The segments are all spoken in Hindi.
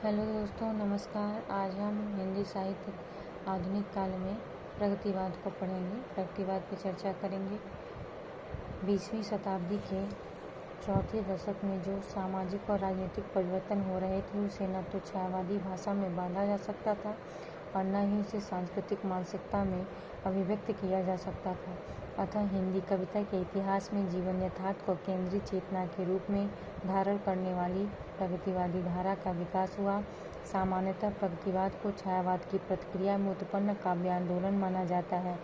हेलो दोस्तों, नमस्कार। आज हम हिंदी साहित्य आधुनिक काल में प्रगतिवाद को पढ़ेंगे। प्रगतिवाद पर चर्चा करेंगे। 20वीं शताब्दी के चौथे दशक में जो सामाजिक और राजनीतिक परिवर्तन हो रहे थे उसे न तो छायावादी भाषा में बांधा जा सकता था और न ही उसे सांस्कृतिक मानसिकता में अभिव्यक्त किया जा सकता था। अतः हिंदी कविता के इतिहास में जीवन यथार्थ को केंद्रीय चेतना के रूप में धारण करने वाली प्रगतिवादी धारा का विकास हुआ। सामान्यतः प्रगतिवाद को छायावाद की प्रतिक्रिया में उत्पन्न काव्य आंदोलन माना जाता है,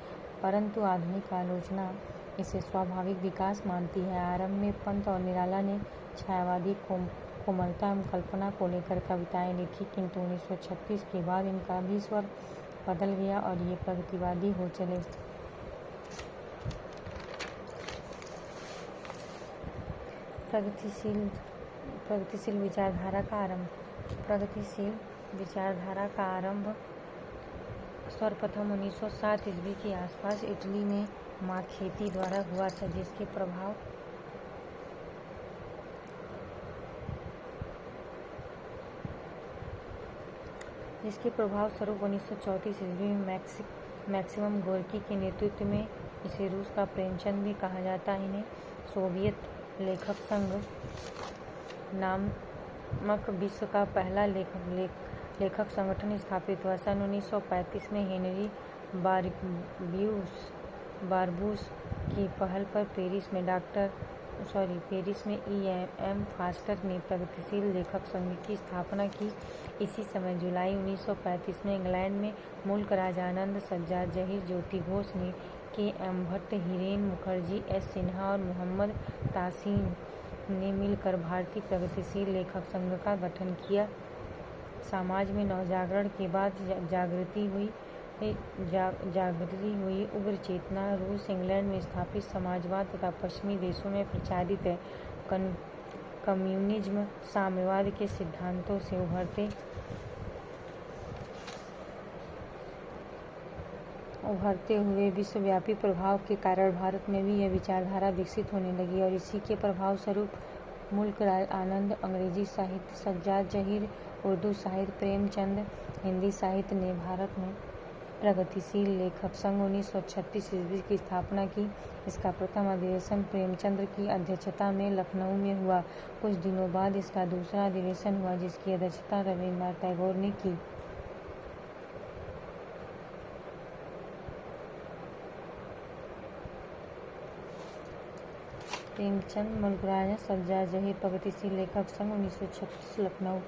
परंतु आधुनिक आलोचना इसे स्वाभाविक विकास मानती है। आरंभ में पंत और निराला ने छायावादी कोमलता एवं कल्पना को लेकर कविताएं लिखी, किंतु 1936 के बाद इनका भी स्वर बदल गया और ये प्रगतिवादी हो चले। प्रगतिशील विचारधारा का आरंभ। प्रगतिशील विचारधारा का आरंभ सर्वप्रथम 1907 ईस्वी के आसपास इटली में मार्खेती द्वारा हुआ था, जिसके प्रभाव स्वरूप 1934 ईस्वी में मैक्सिमम गोर्की के नेतृत्व में, इसे रूस का प्रेमचंद भी कहा जाता है, इन्हें सोवियत लेखक संघ नामक विश्व का पहला लेखक संगठन स्थापित हुआ। सन 1935 में हेनरी बारबूस की पहल पर पेरिस में E.M. फास्टर ने प्रगतिशील लेखक संघ की स्थापना की। इसी समय जुलाई 1935 में इंग्लैंड में मुल्क राज आनंद, सज्जाद जहीर, ज्योति घोष ने K.M. भट्ट, हिरेन मुखर्जी, S. सिन्हा और मोहम्मद तासीन ने मिलकर भारतीय प्रगतिशील लेखक संघ का गठन किया। समाज में नवजागरण के बाद जागृति हुई उग्र चेतना रूस, इंग्लैंड में स्थापित समाजवाद तथा पश्चिमी देशों में प्रचारित कम्युनिज्म, साम्यवाद के सिद्धांतों से उभरते हुए विश्वव्यापी प्रभाव के कारण भारत में भी यह विचारधारा विकसित होने लगी और इसी के प्रभाव स्वरूप मुल्क राज आनंद अंग्रेजी साहित्य, सज्जाद जहीर उर्दू साहित्य, प्रेमचंद हिंदी साहित्य ने भारत में प्रगतिशील लेखक संघ 1936 ईस्वी की स्थापना की। इसका प्रथम अधिवेशन प्रेमचंद की अध्यक्षता में लखनऊ में हुआ। कुछ दिनों बाद इसका दूसरा अधिवेशन हुआ, जिसकी अध्यक्षता रविन्द्रनाथ टैगोर ने की। प्रेमचंद, मुल्कराज, सज्जाद जहीर, प्रगतिशील लेखक संघ 1936 लखनऊ।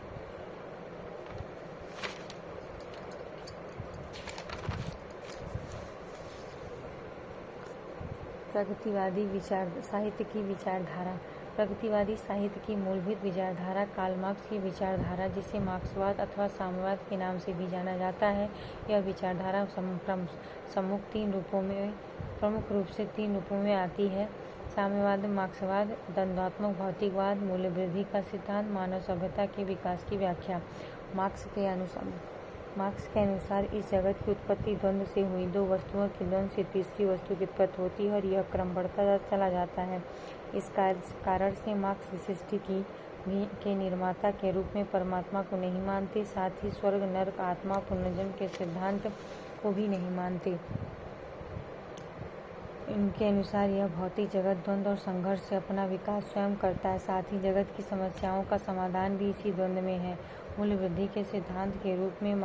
प्रगतिवादी साहित्य की विचारधारा। प्रगतिवादी साहित्य की मूलभूत विचारधारा कार्ल मार्क्स की विचारधारा, जिसे मार्क्सवाद अथवा साम्यवाद के नाम से भी जाना जाता है। यह विचारधारा प्रमुख रूप से तीन रूपों में आती है: साम्यवाद, मार्क्सवाद, द्वंद्वात्मक भौतिकवाद, मूल्य वृद्धि का सिद्धांत, मानव सभ्यता के विकास की व्याख्या। मार्क्स के अनुसार इस जगत की उत्पत्ति द्वंद्व से हुई। दो वस्तुओं के द्वंद्व से तीसरी वस्तु की उत्पत्ति होती है और यह क्रम बढ़ता चला जाता है। इस कारण से मार्क्स सृष्टि के निर्माता के रूप में परमात्मा को नहीं मानते, साथ ही स्वर्ग, नरक, आत्मा, पुनर्जन्म के सिद्धांत को भी नहीं मानते। इनके अनुसार यह भौतिक जगत द्वंद्व और संघर्ष से अपना विकास स्वयं करता है, साथ ही जगत की समस्याओं का समाधान भी इसी द्वंद्व में है। मूल्य वृद्धि के सिद्धांत के रूप में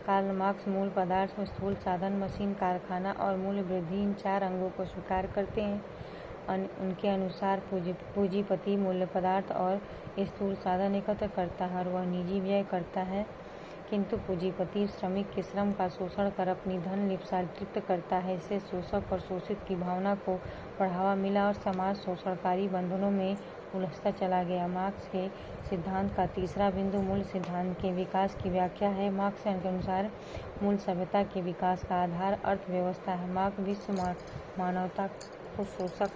कार्ल मार्क्स मूल पदार्थ, स्थूल साधन, मशीन, कारखाना और मूल्य वृद्धि, इन चार अंगों को स्वीकार करते हैं। उनके अनुसार पूंजीपति मूल्य पदार्थ और स्थूल साधन एकत्र करता है और वह निजी व्यय करता है, किंतु पूंजीपति श्रमिक के श्रम का शोषण कर अपनी धन लिप्सातृप्त करता है। इससे शोषक और शोषित की भावना को बढ़ावा मिला और समाज शोषणकारी बंधनों में उलझता चला गया। मार्क्स के सिद्धांत का तीसरा बिंदु मूल सिद्धांत के विकास की व्याख्या है। मार्क्स के अनुसार मूल सभ्यता के विकास का आधार अर्थव्यवस्था है। मार्क्स विश्व मानवता को शोषक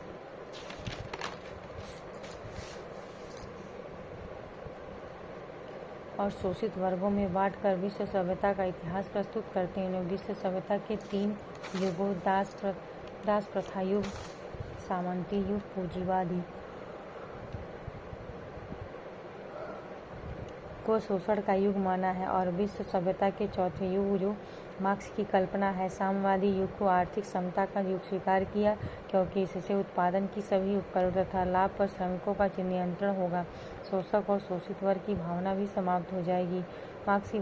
और शोषित वर्गों में बांटकर विश्व सभ्यता का इतिहास प्रस्तुत करते हैं। उन्हें विश्व सभ्यता के तीन युगों, दास प्रथा युग, सामंती युग, पूंजीवादी को शोषण का युग माना है और विश्व सभ्यता के चौथे युग जो मार्क्स की कल्पना है, साम्यवादी युग को आर्थिक समता का युग स्वीकार किया, क्योंकि इससे उत्पादन की सभी उपकरण तथा लाभ पर श्रमिकों का नियंत्रण होगा। शोषक और शोषित वर्ग की भावना भी समाप्त हो जाएगी। मार्क्स की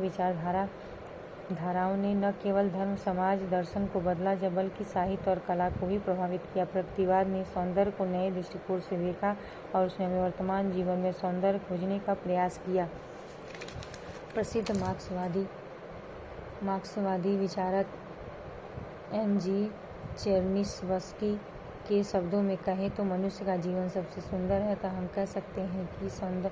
धाराओं ने न केवल धर्म, समाज, दर्शन को बदला बल्कि साहित्य और कला को भी प्रभावित किया। प्रगतिवाद ने सौंदर्य को नए दृष्टिकोण से देखा और उसने वर्तमान जीवन में सौंदर्य खोजने का प्रयास किया। प्रसिद्ध मार्क्सवादी विचारक एन.जी. चेरनिशवस्की के शब्दों में कहें तो मनुष्य का जीवन सबसे सुंदर है, तो हम कह सकते हैं कि सौंदर्य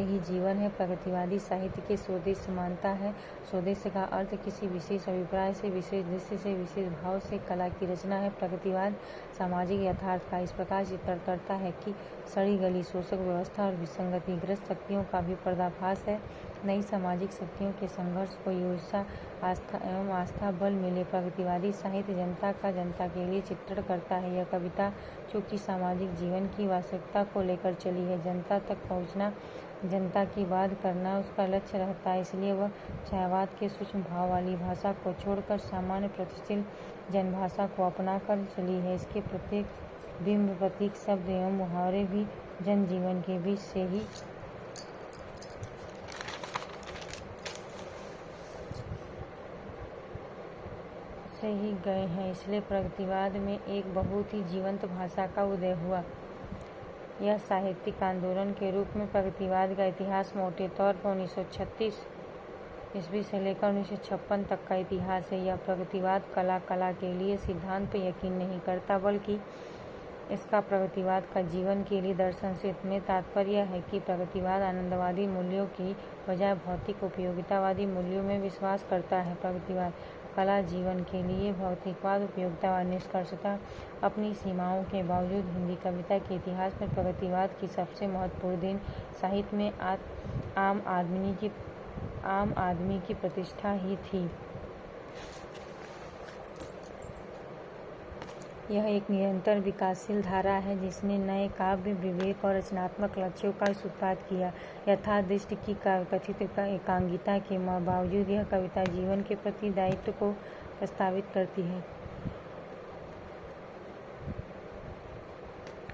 ही जीवन है। प्रगतिवादी साहित्य के स्वदेश मानता है। स्वदेश का अर्थ किसी विशेष अभिप्राय से, विशेष दृष्टि से, विशेष भाव से कला की रचना है। प्रगतिवाद सामाजिक यथार्थ का इस प्रकार चित्रण करता है कि सड़ी गली शोषक व्यवस्था और विसंगतिग्रस्त शक्तियों का भी पर्दाफाश है। नई सामाजिक शक्तियों के संघर्ष को ऊर्जा, आस्था एवं आस्था बल मिले। प्रगतिवादी साहित्य जनता के लिए चित्रण करता है। यह कविता जो कि सामाजिक जीवन की वास्तविकता को लेकर चली है, जनता तक पहुँचना, जनता की बात करना उसका लक्ष्य रहता है। इसलिए वह छायावाद के सूक्ष्म भाव वाली भाषा को छोड़कर सामान्य प्रतिशील जनभाषा को अपना कर चली है। इसके प्रत्येक बिंब, प्रतीक, शब्द एवं मुहावरे भी जनजीवन के बीच से ही गए हैं। इसलिए प्रगतिवाद में एक बहुत ही जीवंत भाषा का उदय हुआ। यह साहित्यिक आंदोलन के रूप में प्रगतिवाद का इतिहास मोटे तौर पर 1936 ईस्वी से लेकर 1956 तक का इतिहास है। यह प्रगतिवाद कला के लिए सिद्धांत पर यकीन नहीं करता, बल्कि इसका प्रगतिवाद का जीवन के लिए दर्शन से इतने तात्पर्य है कि प्रगतिवाद आनंदवादी मूल्यों की बजाय भौतिक उपयोगितावादी मूल्यों में विश्वास करता है। प्रगतिवाद कला जीवन के लिए भौतिकवाद उपयोगितावाद निष्कर्षतः अपनी सीमाओं के बावजूद हिंदी कविता के इतिहास में प्रगतिवाद की सबसे महत्वपूर्ण देन साहित्य में आम आदमी की प्रतिष्ठा ही थी। यह एक निरंतर विकासशील धारा है जिसने नए काव्य, विवेक और रचनात्मक लक्ष्यों का सूत्रपात किया। यथादृष्टि की कथित एकांगिता के बावजूद यह कविता जीवन के प्रति दायित्व को प्रस्तावित करती है।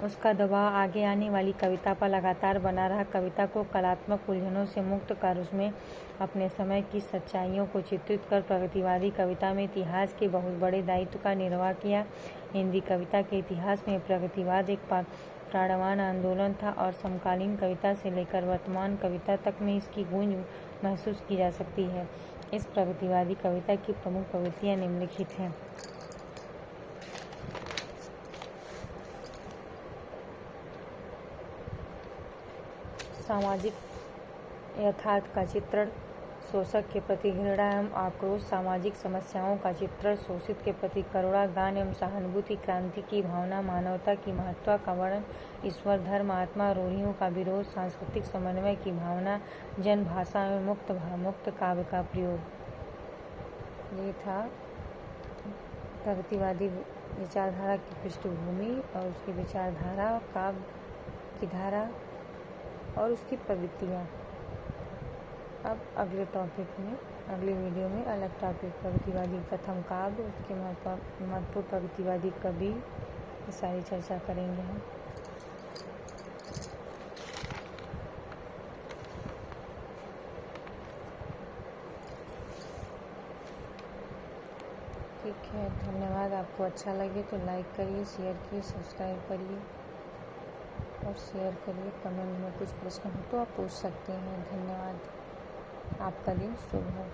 उसका दबाव आगे आने वाली कविता पर लगातार बना रहा। कविता को कलात्मक उलझनों से मुक्त कर उसमें अपने समय की सच्चाइयों को चित्रित कर प्रगतिवादी कविता में इतिहास के बहुत बड़े दायित्व का निर्वाह किया। हिंदी कविता के इतिहास में प्रगतिवाद एक प्राणवान आंदोलन था और समकालीन कविता से लेकर वर्तमान कविता तक में इसकी गूंज महसूस की जा सकती है। इस प्रगतिवादी कविता की प्रमुख प्रवृत्तियाँ निम्नलिखित हैं। सामाजिक यथार्थ का चित्रण, शोषक के प्रति घृणा एवं आक्रोश, सामाजिक समस्याओं का चित्रण, शोषित के प्रति करुणा, गान एवं सहानुभूति, क्रांति की भावना, मानवता की महत्ता का वर्णन, ईश्वर, धर्म, आत्मा, रूढ़ियों का विरोध, सांस्कृतिक समन्वय की भावना, जन भाषा एवं मुक्त काव्य का प्रयोग। ये था प्रगतिवादी विचारधारा की पृष्ठभूमि और उसकी विचारधारा, काव्य की धारा और उसकी प्रवृत्तियाँ। अब अगले टॉपिक में, अगले वीडियो में अलग टॉपिक, प्रगतिवादी प्रथम काव्य, उसके महत्वपूर्ण प्रगतिवादी कवि, ये सारी चर्चा करेंगे हम। ठीक है, धन्यवाद। आपको अच्छा लगे तो लाइक करिए, शेयर करिए, सब्सक्राइब करिए और शेयर करिए। कमेंट में कुछ प्रश्न हो तो आप पूछ सकते हैं। धन्यवाद। आपका दिन शुभ हो।